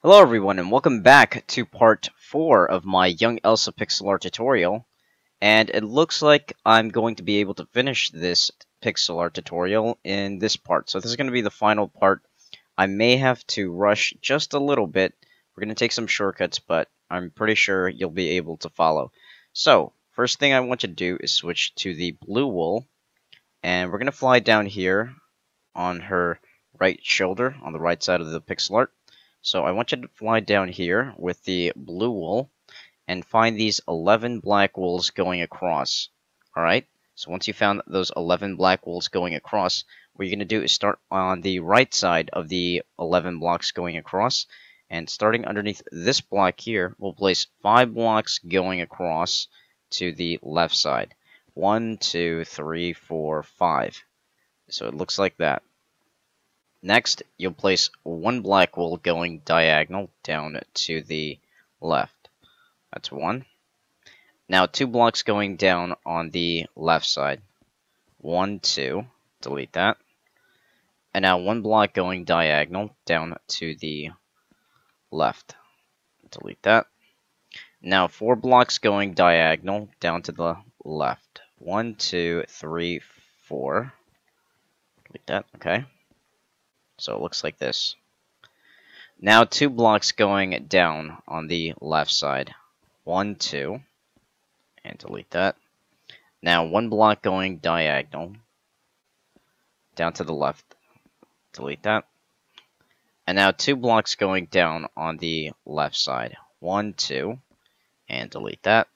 Hello everyone and welcome back to part 4 of my Young Elsa pixel art tutorial, and it looks like I'm going to be able to finish this pixel art tutorial in this part. So this is going to be the final part. I may have to rush just a little bit. We're going to take some shortcuts, but I'm pretty sure you'll be able to follow. So first thing I want you to do is switch to the blue wool, and we're going to fly down here on her right shoulder on the right side of the pixel art. So I want you to fly down here with the blue wool and find these 11 black wools going across. Alright, so once you found those 11 black wools going across, what you're going to do is start on the right side of the 11 blocks going across, and starting underneath this block here, we'll place 5 blocks going across to the left side. 1, 2, 3, 4, 5. So it looks like that. Next, you'll place 1 black wool going diagonal down to the left. That's 1. Now 2 blocks going down on the left side. 1, 2. Delete that. And now 1 block going diagonal down to the left. Delete that. Now 4 blocks going diagonal down to the left. 1, 2, 3, 4. Delete that. Okay. So it looks like this. Now 2 blocks going down on the left side. 1, 2. And delete that. Now 1 block going diagonal down to the left. Delete that. And now 2 blocks going down on the left side. 1, 2. And delete that.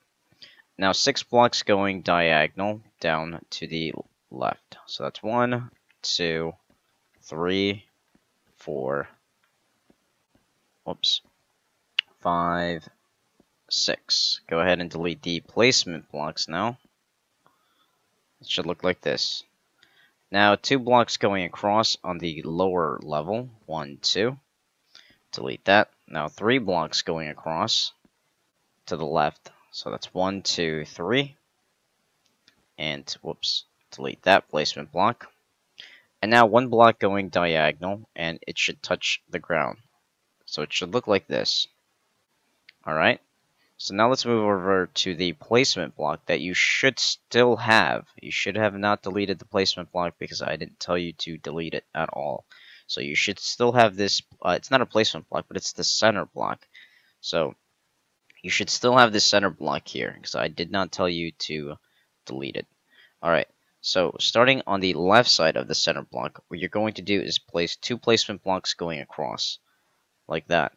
Now 6 blocks going diagonal down to the left. So that's 1, 2, 3, 4, 5, 6. Go ahead and delete the placement blocks now. It should look like this. Now 2 blocks going across on the lower level. 1, 2. Delete that. Now 3 blocks going across to the left. So that's 1, 2, 3. And delete that placement block. And now 1 block going diagonal, and it should touch the ground. So it should look like this. Alright, so now let's move over to the placement block that you should still have. You should have not deleted the placement block because I didn't tell you to delete it at all. So you should still have this, it's not a placement block, but it's the center block. So you should still have this center block here because I did not tell you to delete it. Alright. So, starting on the left side of the center block, what you're going to do is place 2 placement blocks going across, like that.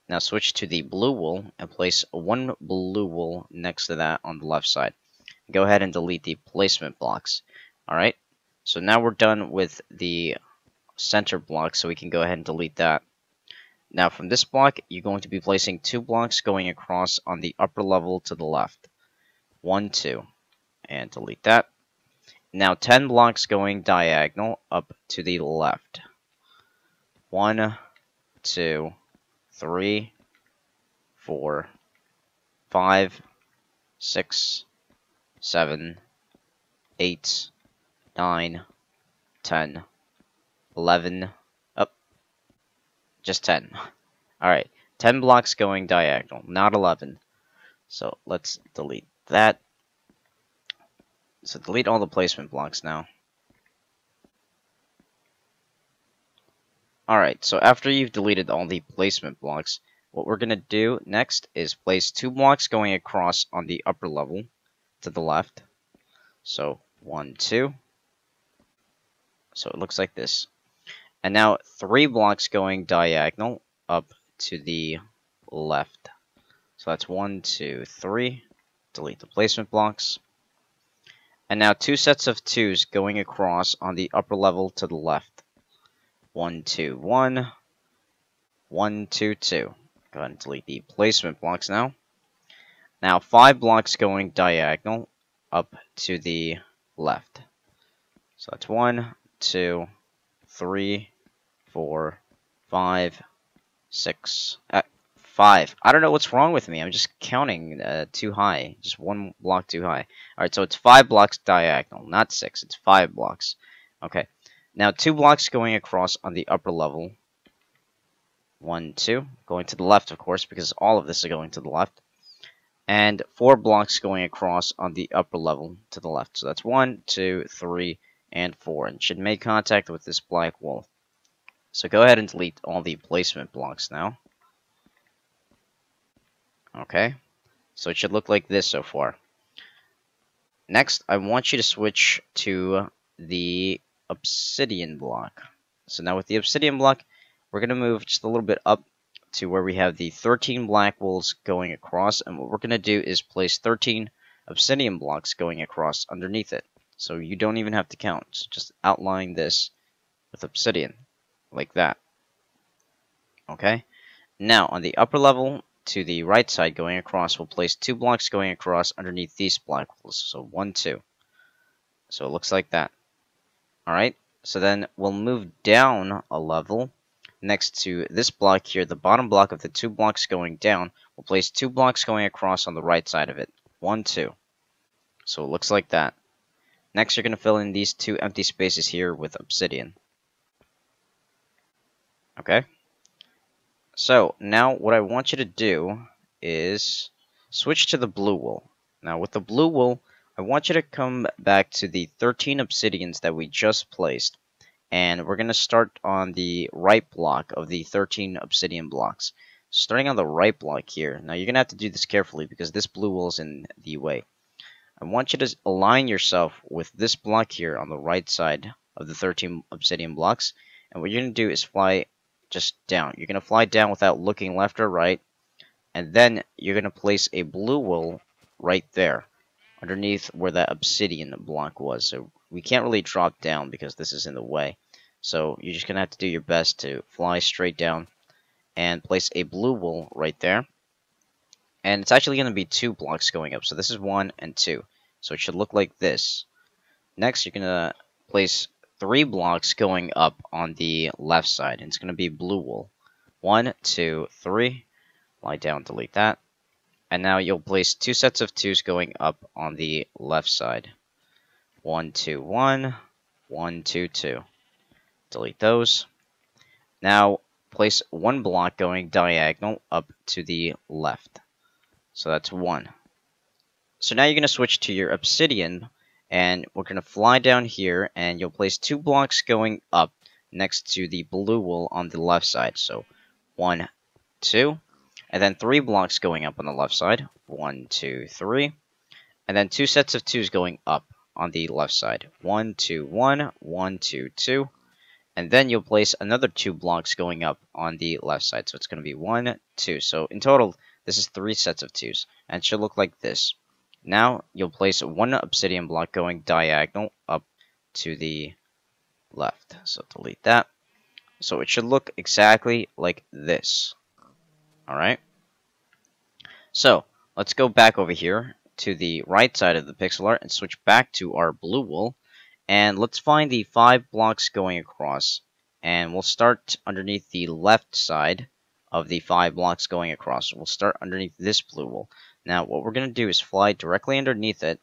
Now switch to the blue wool and place 1 blue wool next to that on the left side. Go ahead and delete the placement blocks. Alright, so now we're done with the center block, so we can go ahead and delete that. Now from this block, you're going to be placing 2 blocks going across on the upper level to the left. 1, 2, and delete that. Now 10 blocks going diagonal up to the left. 1, 2, 3, 4, 5, 6, 7, 8, 9, 10, 11, just 10. Alright, 10 blocks going diagonal, not 11. So let's delete that. So delete all the placement blocks now. Alright, so after you've deleted all the placement blocks, what we're going to do next is place 2 blocks going across on the upper level to the left. So 1, 2. So it looks like this. And now 3 blocks going diagonal up to the left. So that's 1, 2, 3. Delete the placement blocks. And now 2 sets of 2s going across on the upper level to the left. 1, 2, 1. 1, 2, 2. Go ahead and delete the placement blocks now. Now 5 blocks going diagonal up to the left. So that's 1, 2, 3, 4, 5, 6, 5. I don't know what's wrong with me. I'm just counting too high. Just 1 block too high. Alright, so it's 5 blocks diagonal, not 6. It's 5 blocks. Okay. Now 2 blocks going across on the upper level 1, 2, going to the left, of course, because all of this is going to the left. And 4 blocks going across on the upper level to the left. So that's 1, 2, 3, and 4. And should make contact with this black wall. So go ahead and delete all the placement blocks now. Okay. So it should look like this so far. Next, I want you to switch to the obsidian block. So now with the obsidian block, we're going to move just a little bit up to where we have the 13 black walls going across. And what we're going to do is place 13 obsidian blocks going across underneath it. So you don't even have to count. So just outline this with obsidian, like that. Okay? Now, on the upper level, to the right side going across, we'll place 2 blocks going across underneath these black walls. So 1, 2. So it looks like that. Alright, so then we'll move down a level next to this block here, the bottom block of the 2 blocks going down. We'll place 2 blocks going across on the right side of it. 1, 2. So it looks like that. Next, you're going to fill in these 2 empty spaces here with obsidian. Okay? So, now what I want you to do is switch to the blue wool. Now, with the blue wool, I want you to come back to the 13 obsidians that we just placed. And we're going to start on the right block of the 13 obsidian blocks. Starting on the right block here. Now, you're going to have to do this carefully because this blue wool is in the way. I want you to align yourself with this block here on the right side of the 13 obsidian blocks. And what you're going to do is fly just down. You're going to fly down without looking left or right. And then you're going to place a blue wool right there underneath where that obsidian block was. So we can't really drop down because this is in the way. So you're just going to have to do your best to fly straight down and place a blue wool right there. And it's actually going to be 2 blocks going up. So this is 1 and 2. So it should look like this. Next, you're going to place 3 blocks going up on the left side. And it's going to be blue wool. 1, 2, 3. Lie down, delete that. And now you'll place 2 sets of 2s going up on the left side. 1, 2, 1. 1, 2, 2. Delete those. Now, place 1 block going diagonal up to the left. So that's 1. So now you're going to switch to your obsidian. And we're going to fly down here, and you'll place 2 blocks going up next to the blue wool on the left side. So 1, 2, and then 3 blocks going up on the left side. 1, 2, 3, and then 2 sets of 2s going up on the left side. 1, 2, 1, 1, 2, 2, and then you'll place another 2 blocks going up on the left side. So it's going to be 1, 2. So in total, this is 3 sets of 2s, and it should look like this. Now, you'll place 1 obsidian block going diagonal up to the left. So, delete that. So, it should look exactly like this. Alright? So, let's go back over here to the right side of the pixel art and switch back to our blue wool. And let's find the 5 blocks going across. And we'll start underneath the left side of the 5 blocks going across. We'll start underneath this blue wool. Now, what we're going to do is fly directly underneath it,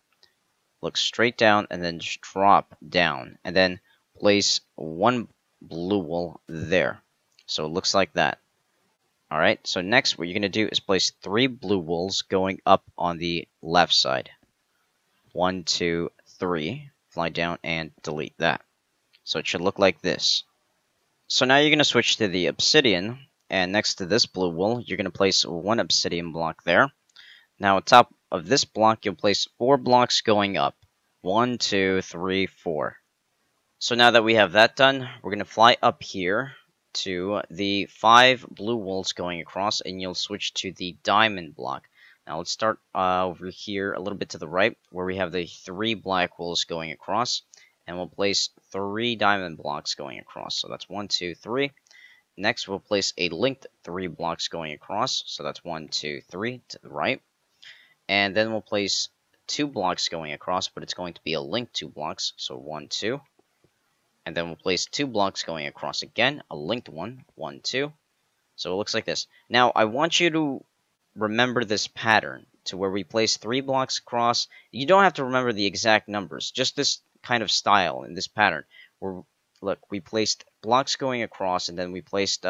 look straight down, and then just drop down. And then place 1 blue wool there. So it looks like that. Alright, so next what you're going to do is place 3 blue wools going up on the left side. 1, 2, 3. Fly down and delete that. So it should look like this. So now you're going to switch to the obsidian. And next to this blue wool, you're going to place 1 obsidian block there. Now, on top of this block, you'll place 4 blocks going up. 1, 2, 3, 4. So now that we have that done, we're going to fly up here to the 5 blue wools going across, and you'll switch to the diamond block. Now, let's start over here a little bit to the right, where we have the 3 black wools going across, and we'll place 3 diamond blocks going across. So that's 1, 2, 3. Next, we'll place a linked 3 blocks going across. So that's 1, 2, 3 to the right. And then we'll place 2 blocks going across, but it's going to be a linked 2 blocks. So 1, 2. And then we'll place 2 blocks going across again, a linked 1, 1, 2. So it looks like this. Now, I want you to remember this pattern to where we place 3 blocks across. You don't have to remember the exact numbers, just this kind of style in this pattern. Where, look, we placed blocks going across, and then we placed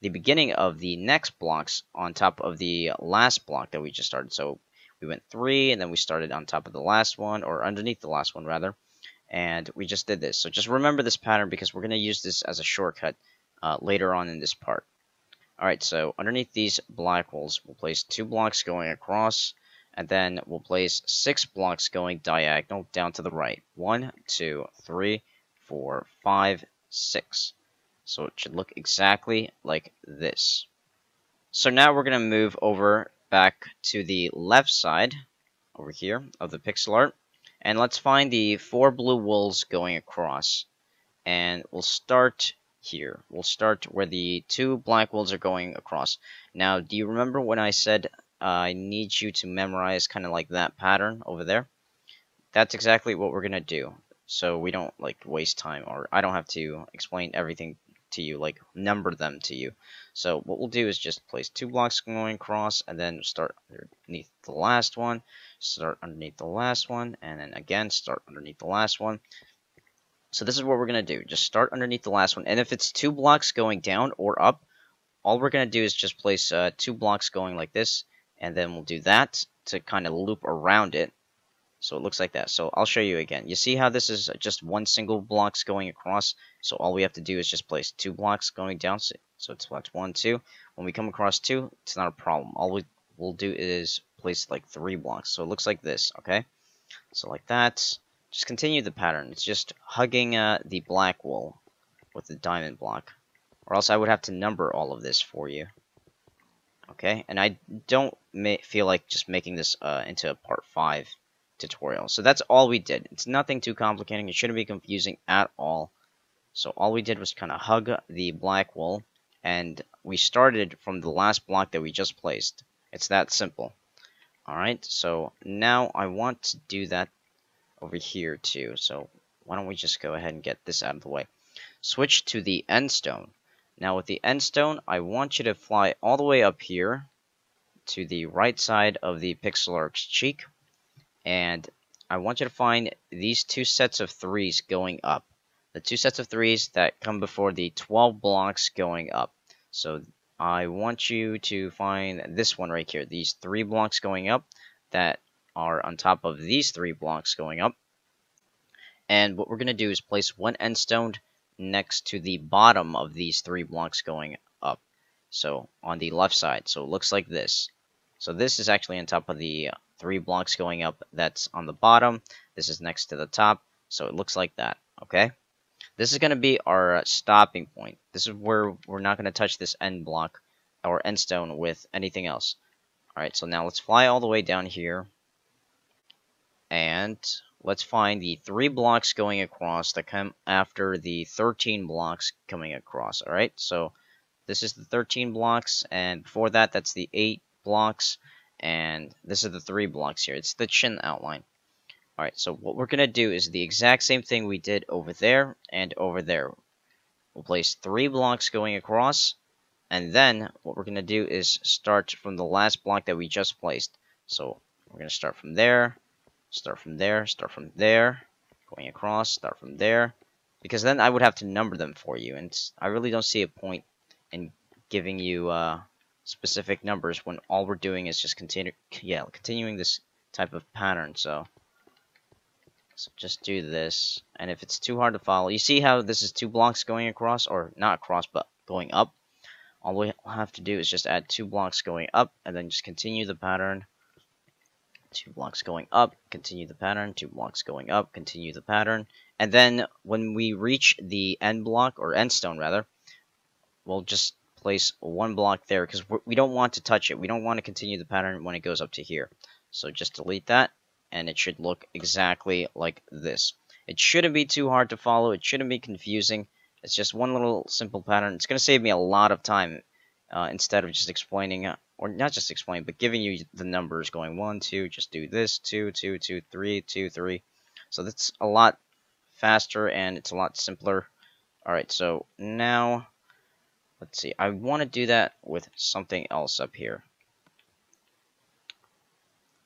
the beginning of the next blocks on top of the last block that we just started. So we went 3, and then we started on top of the last one, or underneath the last one, rather. And we just did this. So just remember this pattern because we're going to use this as a shortcut later on in this part. Alright, so underneath these black walls, we'll place 2 blocks going across, and then we'll place 6 blocks going diagonal down to the right. 1, 2, 3, 4, 5, 6. So it should look exactly like this. So now we're going to move over back to the left side, over here, of the pixel art. And let's find the 4 blue walls going across. And we'll start here. We'll start where the 2 black walls are going across. Now, do you remember when I said I need you to memorize kind of like that pattern over there? That's exactly what we're going to do. So we don't like waste time, or I don't have to explain everything to you, like number them to you. So what we'll do is just place 2 blocks going across, and then start underneath the last one, start underneath the last one, and then again start underneath the last one. So this is what we're going to do. Just start underneath the last one, and if it's 2 blocks going down or up, all we're going to do is just place 2 blocks going like this, and then we'll do that to kind of loop around it. So it looks like that. So I'll show you again. You see how this is just one single blocks going across? So all we have to do is just place 2 blocks going down. So it's blocks 1, 2. When we come across 2, it's not a problem. All we'll do is place like 3 blocks. So it looks like this, okay? So like that. Just continue the pattern. It's just hugging the black wall with the diamond block. Or else I would have to number all of this for you. Okay? And I don't feel like just making this into a part 5 tutorial. So that's all we did. It's nothing too complicated. It shouldn't be confusing at all. So all we did was kind of hug the black wall, and we started from the last block that we just placed. It's that simple. Alright, so now I want to do that over here too. So why don't we just go ahead and get this out of the way. Switch to the end stone. Now with the end stone, I want you to fly all the way up here to the right side of the pixel art's cheek. And I want you to find these 2 sets of 3s going up. The 2 sets of 3s that come before the 12 blocks going up. So I want you to find this one right here. These 3 blocks going up that are on top of these 3 blocks going up. And what we're going to do is place 1 end stone next to the bottom of these 3 blocks going up. So on the left side. So it looks like this. So this is actually on top of the 3 blocks going up that's on the bottom. This is next to the top. So it looks like that. Okay? This is going to be our stopping point. This is where we're not going to touch this end block or end stone with anything else. Alright, so now let's fly all the way down here. And let's find the 3 blocks going across that come after the 13 blocks coming across. Alright, so this is the 13 blocks, and before that, that's the 8 blocks, and this is the 3 blocks here. It's the chin outline. Alright, so what we're going to do is the exact same thing we did over there and over there. We'll place 3 blocks going across, and then what we're going to do is start from the last block that we just placed. So we're going to start from there, start from there, start from there, going across, start from there, because then I would have to number them for you, and I really don't see a point in giving you specific numbers when all we're doing is just continuing this type of pattern. So just do this, and if it's too hard to follow, you see how this is 2 blocks going across, or not across, but going up. All we have to do is just add 2 blocks going up, and then just continue the pattern. 2 blocks going up, continue the pattern, 2 blocks going up, continue the pattern, and then when we reach the end block, or end stone rather, we'll just place 1 block there, because we don't want to touch it. We don't want to continue the pattern when it goes up to here. So just delete that, and it should look exactly like this. It shouldn't be too hard to follow. It shouldn't be confusing. It's just one little simple pattern. It's going to save me a lot of time instead of just explaining, or not just explaining, but giving you the numbers going 1, 2, just do this, 2, 2, 2, 3, 2, 3. So that's a lot faster and it's a lot simpler. Alright, so now, let's see. I want to do that with something else up here.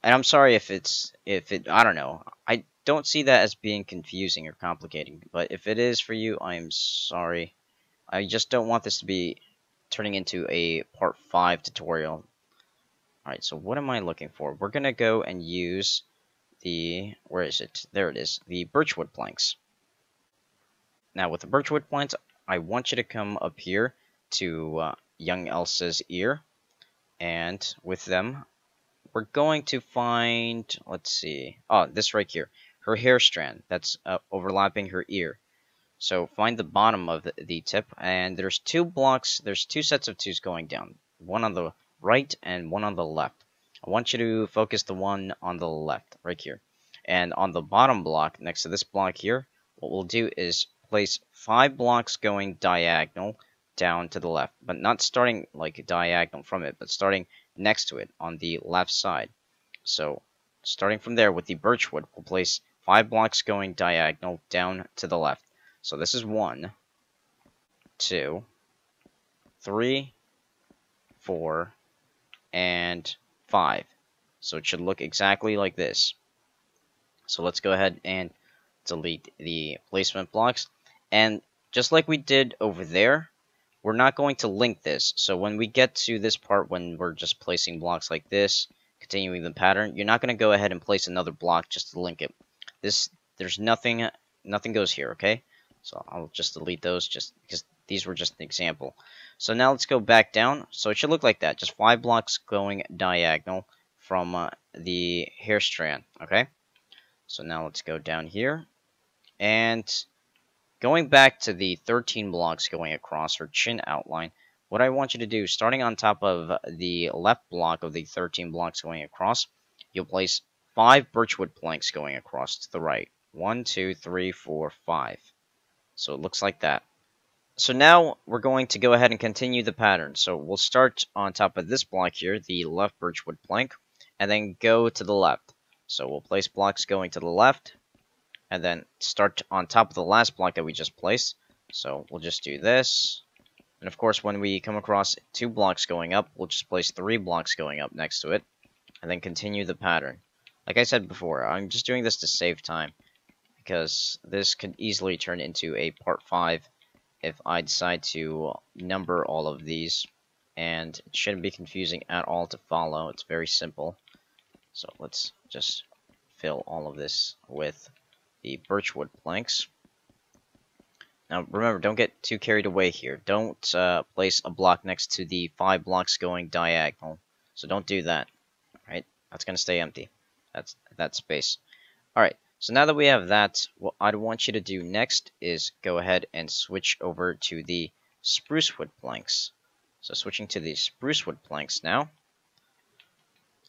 And I'm sorry if I don't know. I don't see that as being confusing or complicating, but if it is for you, I'm sorry. I just don't want this to be turning into a part 5 tutorial. Alright, so what am I looking for? We're gonna go and use the, where is it? There it is, the birchwood planks. Now with the birchwood planks, I want you to come up here to young Elsa's ear, and with them, we're going to find, let's see, oh, this right here, her hair strand that's overlapping her ear. So find the bottom of the tip, and there's two sets of twos going down, one on the right and one on the left. I want you to focus the one on the left, right here. And on the bottom block, next to this block here, what we'll do is place 5 blocks going diagonal down to the left, but not starting like diagonal from it, but starting next to it on the left side. So starting from there with the birchwood, we'll place 5 blocks going diagonal down to the left. So this is 1, 2, 3, 4, and 5. So it should look exactly like this. So let's go ahead and delete the placement blocks. And just like we did over there, we're not going to link this. So when we get to this part, when we're just placing blocks like this, continuing the pattern, you're not going to go ahead and place another block just to link it. There's nothing goes here, okay? So I'll just delete those just because these were just an example. So now let's go back down. So it should look like that. Just 5 blocks going diagonal from the hair strand, okay? So now let's go down here. And going back to the 13 blocks going across her chin outline, what I want you to do, starting on top of the left block of the 13 blocks going across, you'll place 5 birchwood planks going across to the right. 1, 2, 3, 4, 5. So it looks like that. So now we're going to go ahead and continue the pattern. So we'll start on top of this block here, the left birchwood plank, and then go to the left. So we'll place blocks going to the left, and then start on top of the last block that we just placed. So we'll just do this. And of course, when we come across 2 blocks going up, we'll just place 3 blocks going up next to it, and then continue the pattern. Like I said before, I'm just doing this to save time, because this could easily turn into a part 5 if I decide to number all of these, and it shouldn't be confusing at all to follow. It's very simple. So let's just fill all of this with the birchwood planks. Now remember, don't get too carried away here. Don't place a block next to the 5 blocks going diagonal. So don't do that, right? That's going to stay empty. That's that space. Alright. So now that we have that, what I want you to do next is go ahead and switch over to the sprucewood planks. So switching to the sprucewood planks now,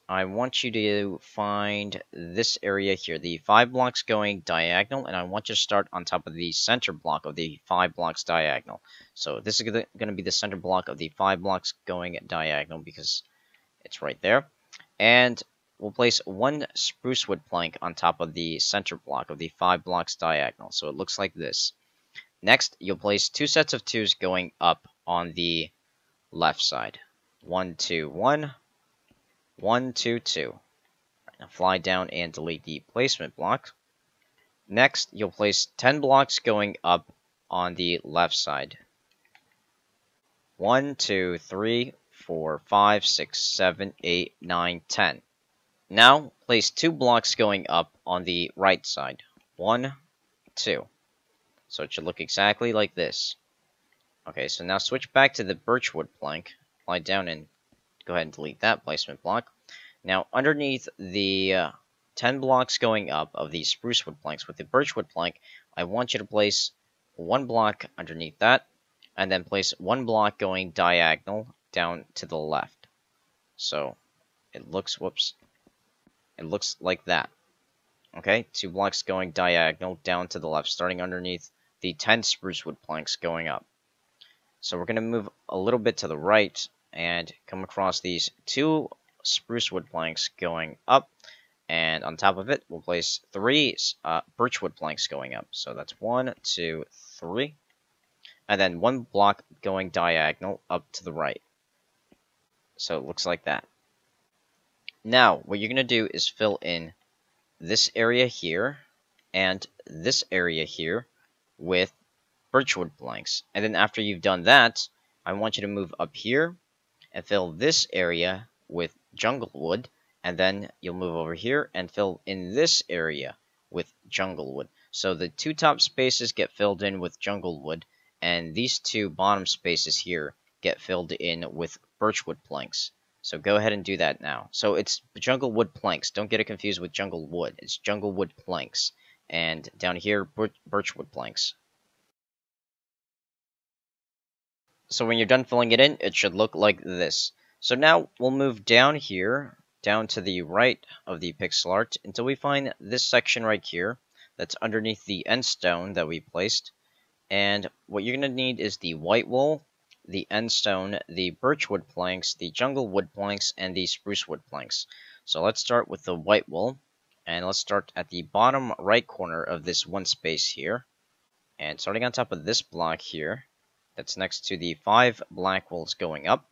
I want you to find this area here, the 5 blocks going diagonal, and I want you to start on top of the center block of the 5 blocks diagonal. So this is going to be the center block of the 5 blocks going diagonal because it's right there. And we'll place 1 sprucewood plank on top of the center block of the 5 blocks diagonal, so it looks like this. Next, you'll place 2 sets of 2s going up on the left side. 1, 2, 1, 1, 2, 2. Right, now fly down and delete the placement block. Next, you'll place 10 blocks going up on the left side. 1, 2, 3, 4, 5, 6, 7, 8, 9, 10. Now, place 2 blocks going up on the right side. 1, 2. So it should look exactly like this. Okay, so now switch back to the birchwood plank. Lie down and go ahead and delete that placement block. Now, underneath the 10 blocks going up of the sprucewood planks with the birchwood plank, I want you to place 1 block underneath that, and then place 1 block going diagonal down to the left. So it looks, it looks like that. Okay, 2 blocks going diagonal down to the left, starting underneath the 10 sprucewood planks going up. So we're going to move a little bit to the right and come across these 2 sprucewood planks going up, and on top of it, we'll place 3 birchwood planks going up. So that's 1, 2, 3, and then 1 block going diagonal up to the right. So it looks like that. Now, what you're going to do is fill in this area here and this area here with birchwood planks. And then after you've done that, I want you to move up here and fill this area with jungle wood, and then you'll move over here and fill in this area with jungle wood. So the two top spaces get filled in with jungle wood, and these two bottom spaces here get filled in with birchwood planks. So go ahead and do that now. So it's jungle wood planks. Don't get it confused with jungle wood. It's jungle wood planks. And down here, birchwood planks. So when you're done filling it in, it should look like this. So now we'll move down here, down to the right of the pixel art, until we find this section right here that's underneath the end stone that we placed. And what you're going to need is the white wool, the end stone, the birchwood planks, the jungle wood planks, and the spruce wood planks. So let's start with the white wool, and let's start at the bottom right corner of this one space here. And starting on top of this block here, that's next to the 5 black wools going up,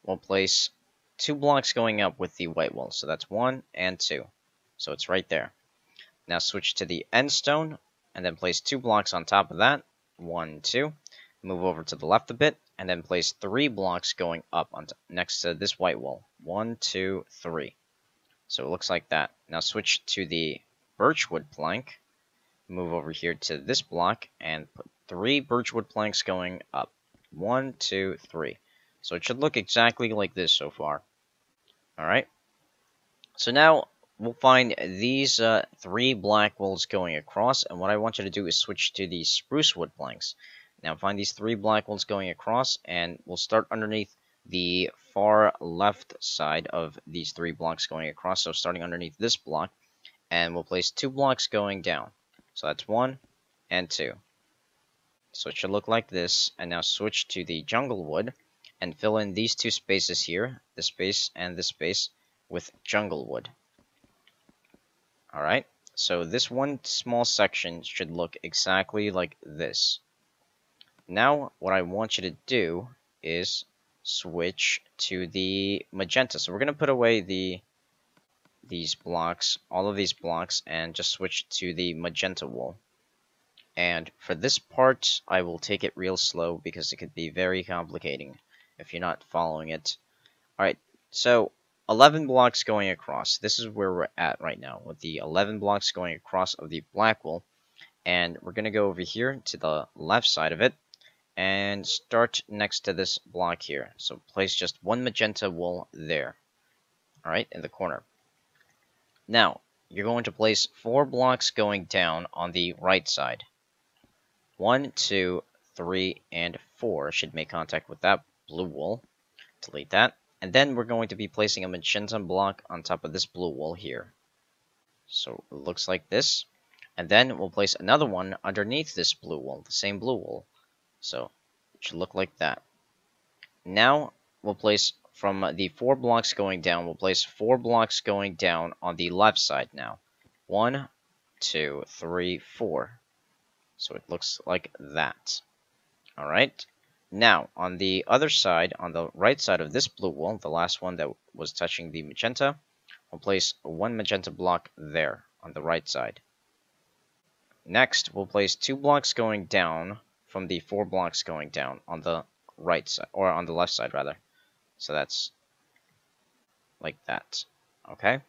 we'll place 2 blocks going up with the white wool. So that's 1 and 2. So it's right there. Now switch to the end stone, and then place 2 blocks on top of that. 1, 2. Move over to the left a bit, and then place 3 blocks going up on next to this white wool. 1, 2, 3. So it looks like that. Now switch to the birchwood plank. Move over here to this block, and put 3 birchwood planks going up. 1, 2, 3. So it should look exactly like this so far. Alright. So now we'll find these 3 black wools going across, and what I want you to do is switch to the spruce wood planks. Now find these 3 black wools going across, and we'll start underneath the far left side of these 3 blocks going across. So starting underneath this block, and we'll place 2 blocks going down. So that's 1 and 2. So it should look like this. And now switch to the jungle wood and fill in these 2 spaces here, this space and this space, with jungle wood. Alright, so this one small section should look exactly like this. Now, what I want you to do is switch to the magenta. So we're going to put away these blocks, all of these blocks, and just switch to the magenta wool. And for this part, I will take it real slow because it could be very complicating if you're not following it. Alright, so 11 blocks going across. This is where we're at right now, with the 11 blocks going across of the black wool. And we're going to go over here to the left side of it and start next to this block here. So place just 1 magenta wool there. Alright, in the corner. Now, you're going to place 4 blocks going down on the right side. 1, 2, 3, and 4 should make contact with that blue wool. Delete that. And then we're going to be placing a magenta block on top of this blue wool here. So it looks like this. And then we'll place another one underneath this blue wool, the same blue wool. So it should look like that. Now we'll place from the 4 blocks going down, we'll place 4 blocks going down on the left side now. 1, 2, 3, 4. So it looks like that. Alright. Now, on the other side, on the right side of this blue wool, the last one that was touching the magenta, we'll place 1 magenta block there on the right side. Next, we'll place 2 blocks going down from the 4 blocks going down on the right side, or on the left side rather. So that's like that. Okay?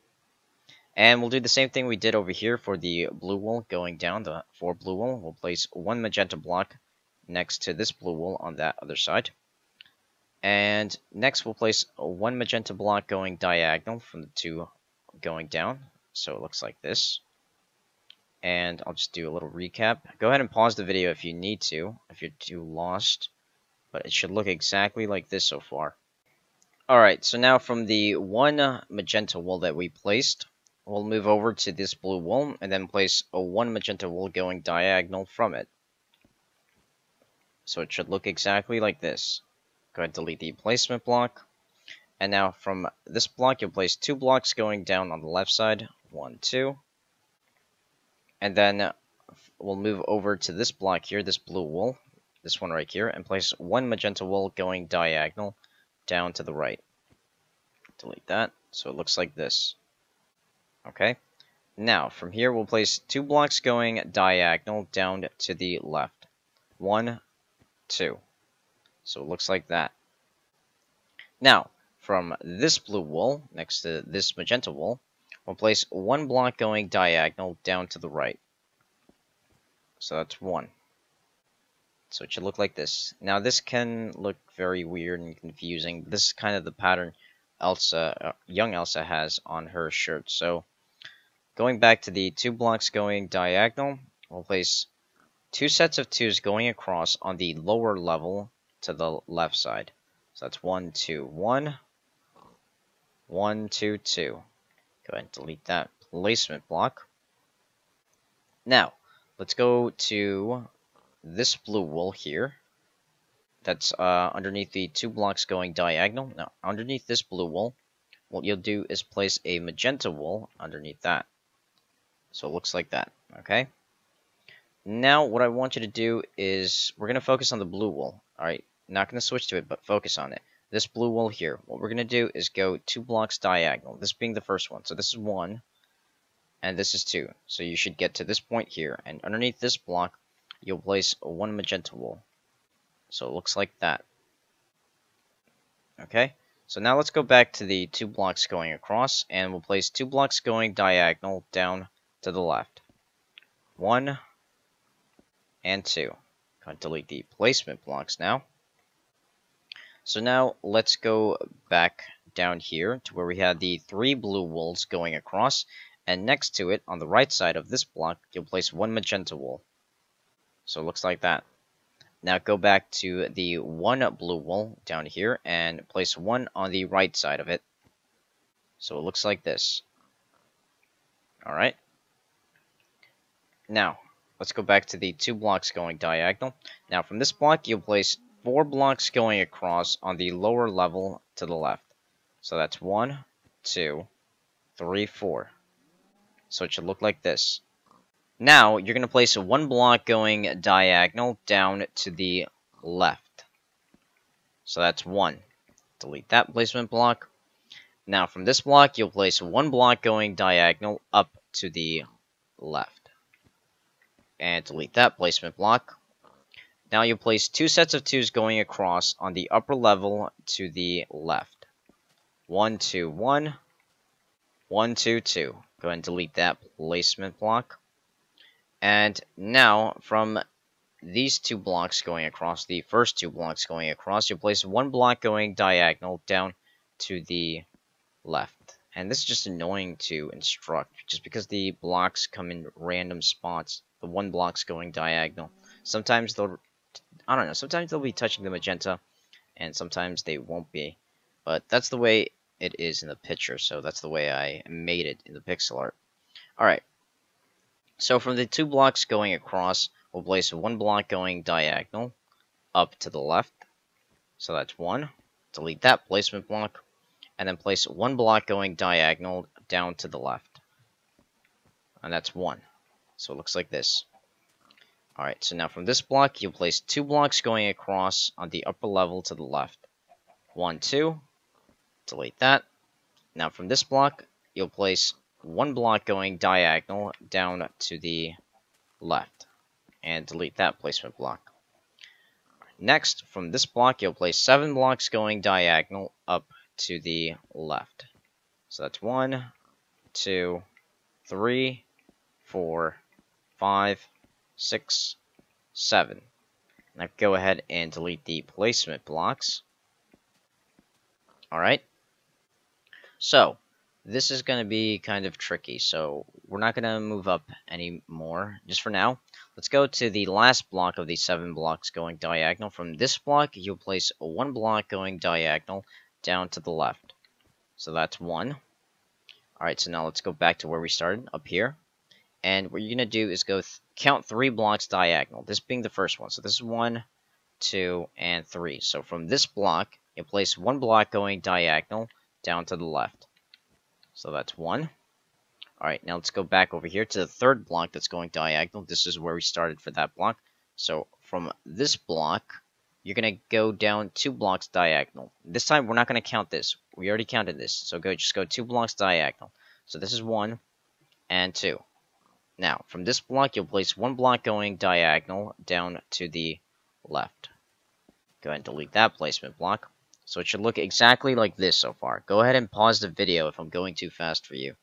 And we'll do the same thing we did over here for the blue wool going down, the 4 blue wool. We'll place 1 magenta block next to this blue wool on that other side. And next we'll place 1 magenta block going diagonal from the 2 going down. So it looks like this. And I'll just do a little recap. Go ahead and pause the video if you need to, if you're too lost. But it should look exactly like this so far. Alright, so now from the 1 magenta wool that we placed, we'll move over to this blue wool and then place a 1 magenta wool going diagonal from it. So it should look exactly like this. Go ahead and delete the placement block. And now from this block, you'll place 2 blocks going down on the left side. 1, 2. And then we'll move over to this block here, this blue wool, this one right here, and place 1 magenta wool going diagonal down to the right. Delete that. So it looks like this. Okay. Now, from here, we'll place 2 blocks going diagonal down to the left. 1, 2. So it looks like that. Now, from this blue wall, next to this magenta wall, we'll place one block going diagonal down to the right. So that's one. So it should look like this. Now this can look very weird and confusing. This is kind of the pattern Elsa, young Elsa has on her shirt. So going back to the 2 blocks going diagonal, we'll place 2 sets of 2s going across on the lower level to the left side. So that's 1, 2, 1, 1, 2, 2. Go ahead and delete that placement block. Now, let's go to this blue wall here. That's underneath the 2 blocks going diagonal. Now, underneath this blue wall, what you'll do is place a magenta wall underneath that. So it looks like that, okay? Now, what I want you to do is, we're going to focus on the blue wall. Alright, not going to switch to it, but focus on it. This blue wall here, what we're going to do is go 2 blocks diagonal. This being the first one. So this is 1, and this is 2. So you should get to this point here. And underneath this block, you'll place 1 magenta wall. So it looks like that. Okay, so now let's go back to the 2 blocks going across, and we'll place 2 blocks going diagonal down to the left. 1 and 2. Going to delete the placement blocks now. So now let's go back down here to where we had the 3 blue walls going across, and next to it, on the right side of this block, you'll place 1 magenta wall. So it looks like that. Now go back to the 1 blue wall down here and place 1 on the right side of it. So it looks like this. Alright. Now, let's go back to the 2 blocks going diagonal. Now from this block, you'll place 4 blocks going across on the lower level to the left. So that's 1, 2, 3, 4. So it should look like this. Now, you're going to place 1 block going diagonal down to the left. So that's 1. Delete that placement block. Now, from this block, you'll place 1 block going diagonal up to the left. And delete that placement block. Now, you'll place 2 sets of 2s going across on the upper level to the left. 1, 2, 1. 1, 2, 2. Go ahead and delete that placement block. And now, from these 2 blocks going across, the first 2 blocks going across, you'll place 1 block going diagonal down to the left. And this is just annoying to instruct, just because the blocks come in random spots. The 1 block's going diagonal. Sometimes they'll, I don't know, sometimes they'll be touching the magenta, and sometimes they won't be. But that's the way it is in the picture, so that's the way I made it in the pixel art. Alright. So from the 2 blocks going across, we'll place 1 block going diagonal up to the left. So that's 1. Delete that placement block. And then place 1 block going diagonal down to the left. And that's 1. So it looks like this. Alright, so now from this block, you'll place 2 blocks going across on the upper level to the left. 1, 2. Delete that. Now from this block, you'll place 1 block going diagonal down to the left. And delete that placement block. Next, from this block, you'll place 7 blocks going diagonal up to the left. So that's 1, 2, 3, 4, 5, 6, 7. Now go ahead and delete the placement blocks. Alright. So, this is going to be kind of tricky, so we're not going to move up anymore, just for now. Let's go to the last block of the 7 blocks going diagonal. From this block, you'll place 1 block going diagonal down to the left. So that's 1. Alright, so now let's go back to where we started, up here. And what you're going to do is go count 3 blocks diagonal, this being the first one. So this is 1, 2, and 3. So from this block, you'll place 1 block going diagonal down to the left. So that's 1. Alright, now let's go back over here to the 3rd block that's going diagonal. This is where we started for that block. So from this block, you're going to go down 2 blocks diagonal. This time, we're not going to count this. We already counted this. So just go 2 blocks diagonal. So this is 1 and 2. Now, from this block, you'll place 1 block going diagonal down to the left. Go ahead and delete that placement block. So it should look exactly like this so far. Go ahead and pause the video if I'm going too fast for you.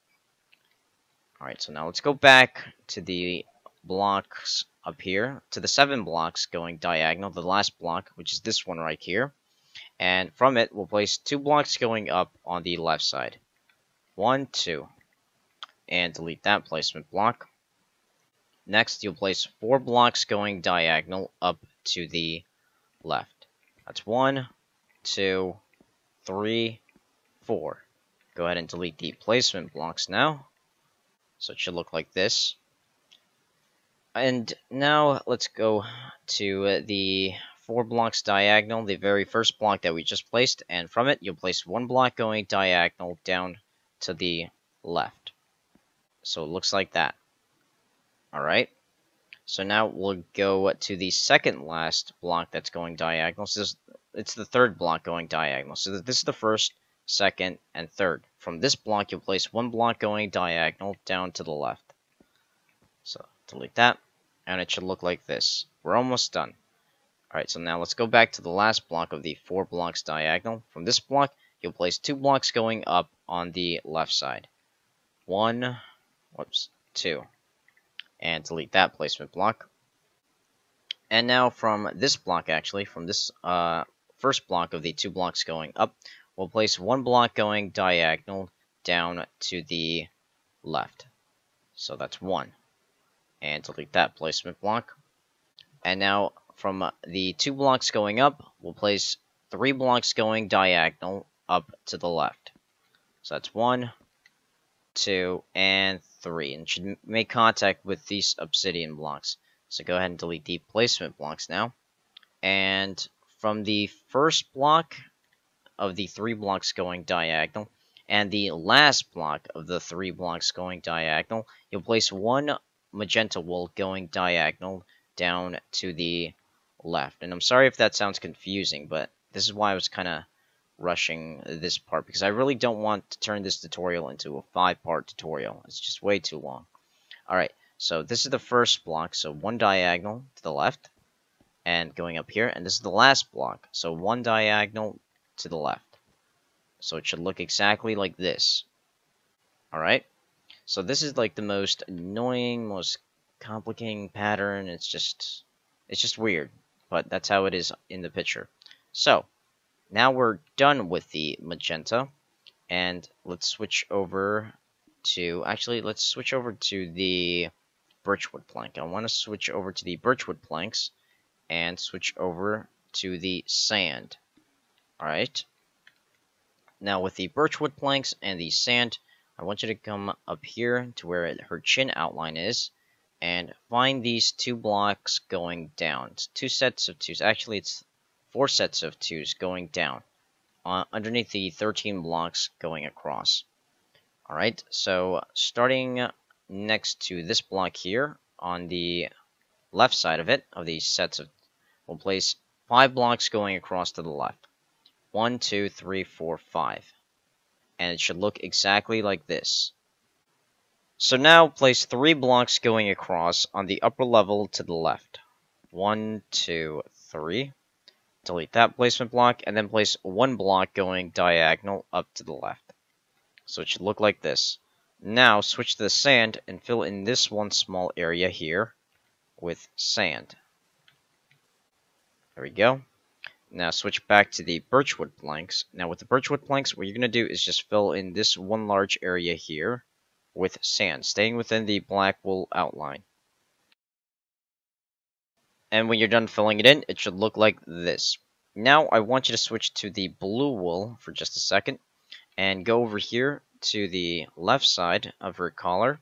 Alright, so now let's go back to the blocks up here, to the 7 blocks going diagonal, the last block, which is this one right here. And from it, we'll place 2 blocks going up on the left side. 1, 2. And delete that placement block. Next, you'll place 4 blocks going diagonal up to the left. That's 1, 2, 3, 4. Go ahead and delete the placement blocks now. So it should look like this. And now let's go to the 4 blocks diagonal, the very first block that we just placed, and from it you'll place 1 block going diagonal down to the left. So it looks like that. Alright. So now we'll go to the second last block that's going diagonal. So it's the 3rd block going diagonal. So this is the 1st, 2nd, and 3rd. From this block, you'll place 1 block going diagonal down to the left. So delete that, and it should look like this. We're almost done. Alright, so now let's go back to the last block of the 4 blocks diagonal. From this block, you'll place 2 blocks going up on the left side. 1, 2. And delete that placement block. And now from this block, actually, from this first block of the 2 blocks going up, we'll place 1 block going diagonal down to the left. So that's 1. And delete that placement block. And now from the 2 blocks going up, we'll place 3 blocks going diagonal up to the left. So that's 1, 2, and 3. And should make contact with these obsidian blocks. So go ahead and delete the placement blocks now. And from the first block of the 3 blocks going diagonal, and the last block of the 3 blocks going diagonal, you'll place 1 magenta wool going diagonal down to the left. And I'm sorry if that sounds confusing, but this is why I was kind of rushing this part, because I really don't want to turn this tutorial into a 5-part tutorial. It's just way too long. Alright, so this is the first block, so 1 diagonal to the left, and going up here, and this is the last block, so 1 diagonal to the left. So it should look exactly like this. Alright? So this is like the most annoying, most complicating pattern. It's just weird. But that's how it is in the picture. So, now we're done with the magenta. And let's switch over to... Actually, let's switch over to the birchwood plank. I want to switch over to the birchwood planks. And switch over to the sand. Alright? Now with the birchwood planks and the sand, I want you to come up here to where her chin outline is, and find these 2 blocks going down. It's 2 sets of 2s. Actually, it's 4 sets of 2s going down, underneath the 13 blocks going across. Alright, so starting next to this block here, on the left side of it, of these sets of, we'll place 5 blocks going across to the left. 1, 2, 3, 4, 5. And it should look exactly like this. So now place 3 blocks going across on the upper level to the left. 1, 2, 3. Delete that placement block, and then place 1 block going diagonal up to the left. So it should look like this. Now switch to the sand and fill in this one small area here with sand. There we go. Now switch back to the birchwood planks. Now with the birchwood planks, what you're going to do is just fill in this one large area here with sand, staying within the black wool outline. And when you're done filling it in, it should look like this. Now I want you to switch to the blue wool for just a second, and go over here to the left side of her collar,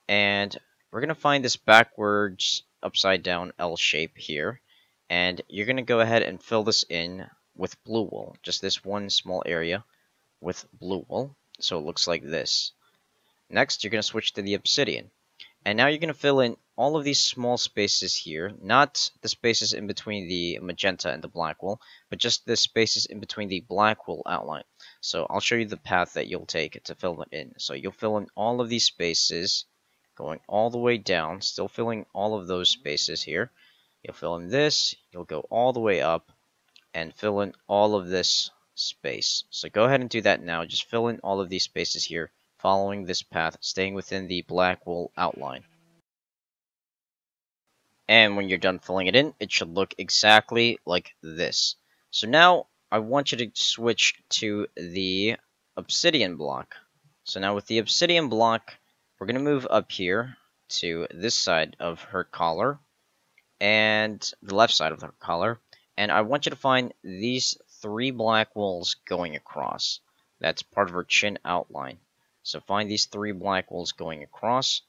and we're going to find this backwards upside down L shape here. And you're going to go ahead and fill this in with blue wool. Just this one small area with blue wool. So it looks like this. Next, you're going to switch to the obsidian. And now you're going to fill in all of these small spaces here. Not the spaces in between the magenta and the black wool, but just the spaces in between the black wool outline. So I'll show you the path that you'll take to fill it in. So you'll fill in all of these spaces, going all the way down, still filling all of those spaces here. You'll fill in this, you'll go all the way up, and fill in all of this space. So go ahead and do that now. Just fill in all of these spaces here, following this path, staying within the black wool outline. And when you're done filling it in, it should look exactly like this. So now I want you to switch to the obsidian block. So now with the obsidian block, we're going to move up here to this side of her collar and the left side of her collar. And I want you to find these 3 black wools going across. That's part of her chin outline. So find these 3 black wools going across.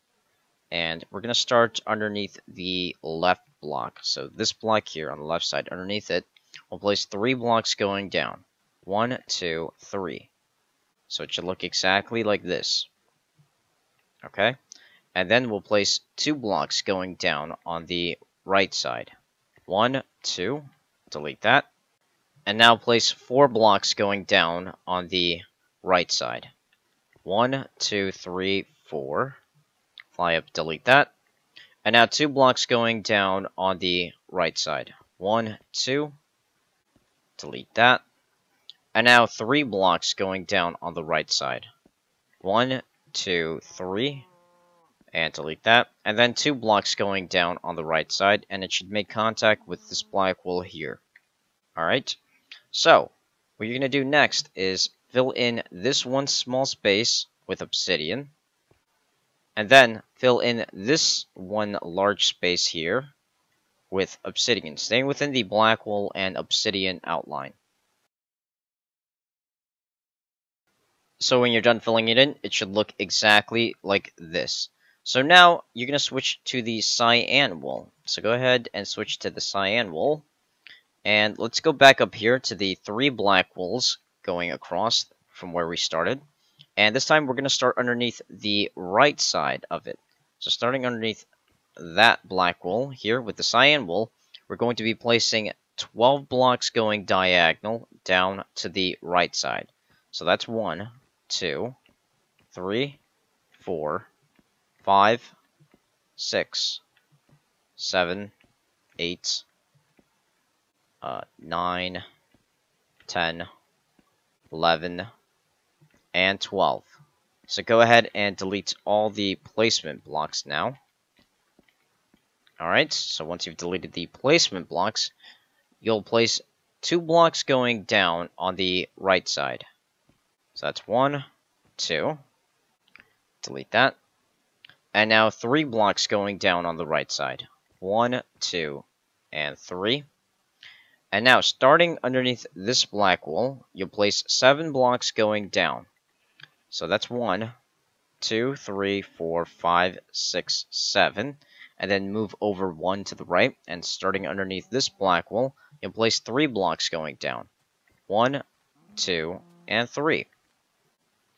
And we're going to start underneath the left block. So this block here on the left side, underneath it, we'll place 3 blocks going down. 1, 2, 3. So it should look exactly like this. Okay? And then we'll place 2 blocks going down on the right side. 1, 2. Delete that. And now place 4 blocks going down on the right side. 1, 2, 3, 4. Fly up, delete that. And now 2 blocks going down on the right side. 1, 2. Delete that. And now 3 blocks going down on the right side. 1, 2, 3. And delete that. And then 2 blocks going down on the right side. And it should make contact with this black wool here. Alright. So, what you're going to do next is fill in this one small space with obsidian. And then fill in this one large space here with obsidian, staying within the black wool and obsidian outline. So when you're done filling it in, it should look exactly like this. So now you're going to switch to the cyan wool. So go ahead and switch to the cyan wool. And let's go back up here to the 3 black wools going across from where we started. And this time we're going to start underneath the right side of it. So starting underneath that black wool here with the cyan wool, we're going to be placing 12 blocks going diagonal down to the right side. So that's 1, 2, 3, 4, 5, 6, 7, 8, 9, 10, 11, and 12. So go ahead and delete all the placement blocks now. Alright, so once you've deleted the placement blocks, you'll place 2 blocks going down on the right side. So that's 1, 2. Delete that. And now 3 blocks going down on the right side. 1, 2, and 3. And now, starting underneath this black wool, you'll place 7 blocks going down. So that's 1, 2, 3, 4, 5, 6, 7. And then move over 1 to the right. And starting underneath this black wool, you'll place 3 blocks going down. 1, 2, and 3.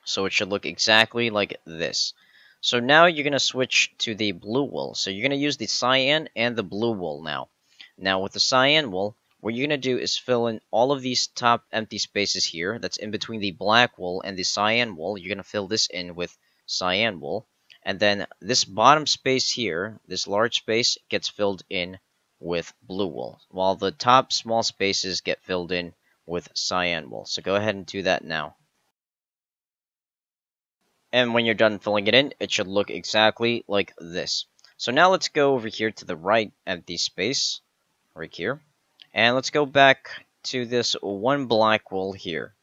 So it should look exactly like this. So now you're going to switch to the blue wool. So you're going to use the cyan and the blue wool now. Now with the cyan wool, what you're going to do is fill in all of these top empty spaces here. That's in between the black wool and the cyan wool. You're going to fill this in with cyan wool. And then this bottom space here, this large space, gets filled in with blue wool. While the top small spaces get filled in with cyan wool. So go ahead and do that now. And when you're done filling it in, it should look exactly like this. So now let's go over here to the right empty space. Right here. And let's go back to this 1 black wool here.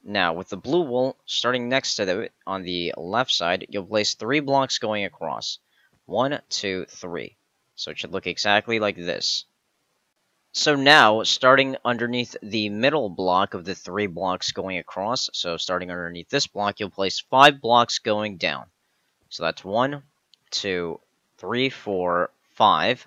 Now, with the blue wool, starting next to it on the left side, you'll place 3 blocks going across. 1, 2, 3. So it should look exactly like this. So now, starting underneath the middle block of the 3 blocks going across, so starting underneath this block, you'll place 5 blocks going down. So that's 1, 2, 3, 4, 5.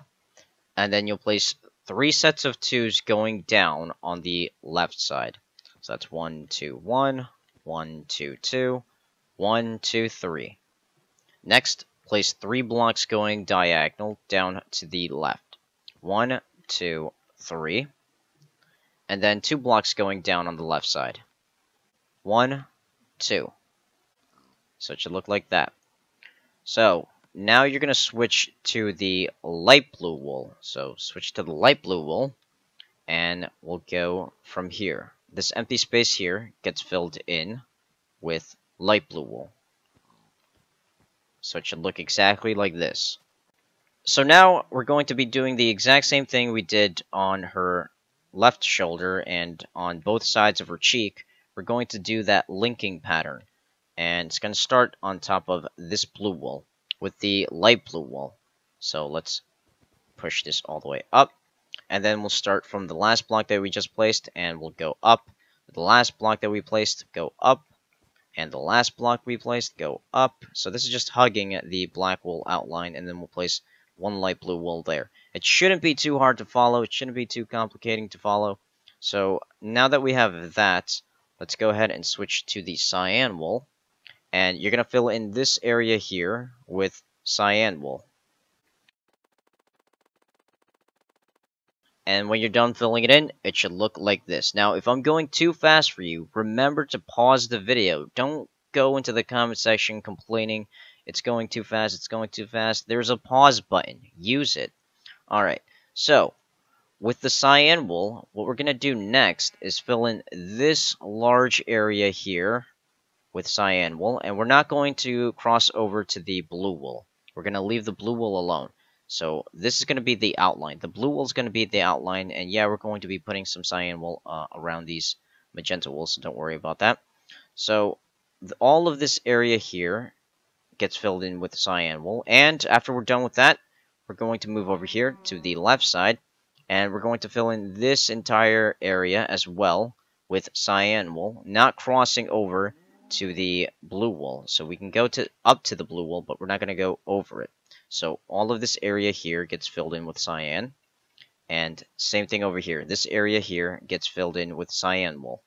And then you'll place 3 sets of 2s going down on the left side. So that's 1, 2, 1, 1, 2, 2, 1, 2, 3. Next, place 3 blocks going diagonal down to the left. 1, 2, 3. And then 2 blocks going down on the left side. 1, 2. So it should look like that. So now you're going to switch to the light blue wool. So switch to the light blue wool. and we'll go from here. This empty space here gets filled in with light blue wool. So it should look exactly like this. So now we're going to be doing the exact same thing we did on her left shoulder and on both sides of her cheek. We're going to do that linking pattern. And it's going to start on top of this blue wool with the light blue wool. So let's push this all the way up. And then we'll start from the last block that we just placed, and we'll go up. The last block that we placed, go up. And the last block we placed, go up. So this is just hugging the black wool outline, and then we'll place one light blue wool there. It shouldn't be too hard to follow. It shouldn't be too complicating to follow. So now that we have that, let's go ahead and switch to the cyan wool. And you're going to fill in this area here with cyan wool. And when you're done filling it in, it should look like this. Now, if I'm going too fast for you, remember to pause the video. Don't go into the comment section complaining, it's going too fast, it's going too fast. There's a pause button. Use it. Alright, so, with the cyan wool, what we're going to do next is fill in this large area here with cyan wool. And we're not going to cross over to the blue wool. We're going to leave the blue wool alone. So this is going to be the outline. The blue wool is going to be the outline, and yeah, we're going to be putting some cyan wool around these magenta wools, so don't worry about that. So all of this area here gets filled in with cyan wool, and after we're done with that, we're going to move over here to the left side, and we're going to fill in this entire area as well with cyan wool, not crossing over to the blue wool. So we can go up to the blue wool, but we're not going to go over it. So all of this area here gets filled in with cyan. And same thing over here. This area here gets filled in with cyan wool.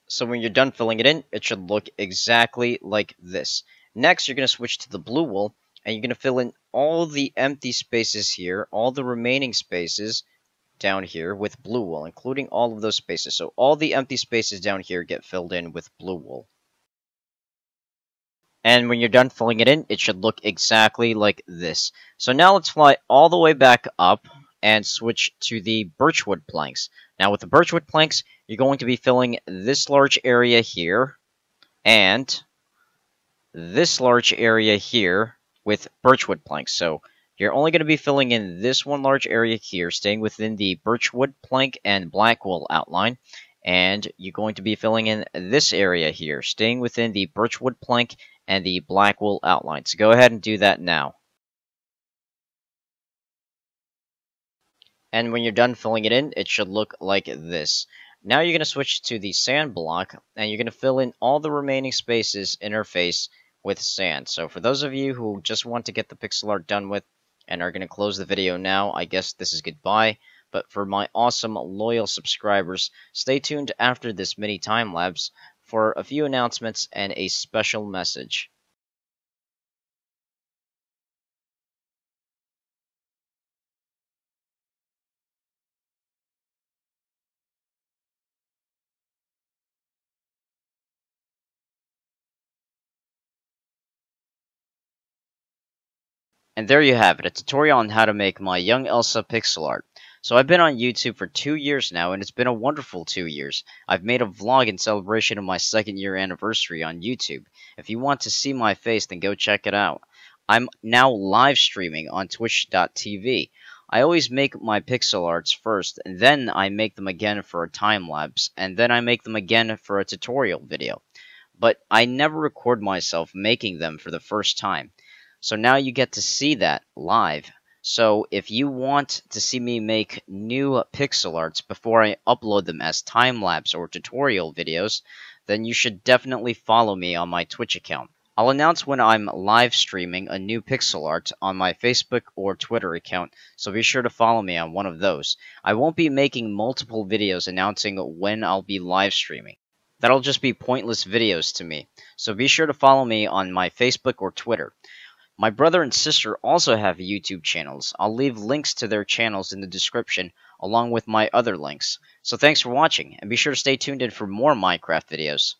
So when you're done filling it in, it should look exactly like this. Next, you're going to switch to the blue wool, and you're going to fill in all the empty spaces here, all the remaining spaces down here with blue wool, including all of those spaces. So all the empty spaces down here get filled in with blue wool. And when you're done filling it in, it should look exactly like this. So now let's fly all the way back up and switch to the birchwood planks. Now with the birchwood planks, you're going to be filling this large area here and this large area here with birchwood planks. So you're only going to be filling in this one large area here, staying within the birchwood plank and black wool outline. And you're going to be filling in this area here, staying within the birchwood plank and the black wool outline. So go ahead and do that now. And when you're done filling it in, it should look like this. Now you're going to switch to the sand block, and you're going to fill in all the remaining spaces in her face with sand. So for those of you who just want to get the pixel art done with and are going to close the video now, I guess this is goodbye. But for my awesome, loyal subscribers, stay tuned after this mini time-lapse for a few announcements and a special message. And there you have it, a tutorial on how to make my young Elsa pixel art. So I've been on YouTube for 2 years now, and it's been a wonderful 2 years. I've made a vlog in celebration of my 2nd year anniversary on YouTube. If you want to see my face, then go check it out. I'm now live streaming on twitch.tv. I always make my pixel arts first, and then I make them again for a time lapse, and then I make them again for a tutorial video. But I never record myself making them for the first time. So now you get to see that live. So if you want to see me make new pixel arts before I upload them as time-lapse or tutorial videos, then you should definitely follow me on my Twitch account. I'll announce when I'm live streaming a new pixel art on my Facebook or Twitter account, so be sure to follow me on one of those. I won't be making multiple videos announcing when I'll be live streaming. That'll just be pointless videos to me, so be sure to follow me on my Facebook or Twitter. My brother and sister also have YouTube channels. I'll leave links to their channels in the description, along with my other links. So thanks for watching, and be sure to stay tuned in for more Minecraft videos.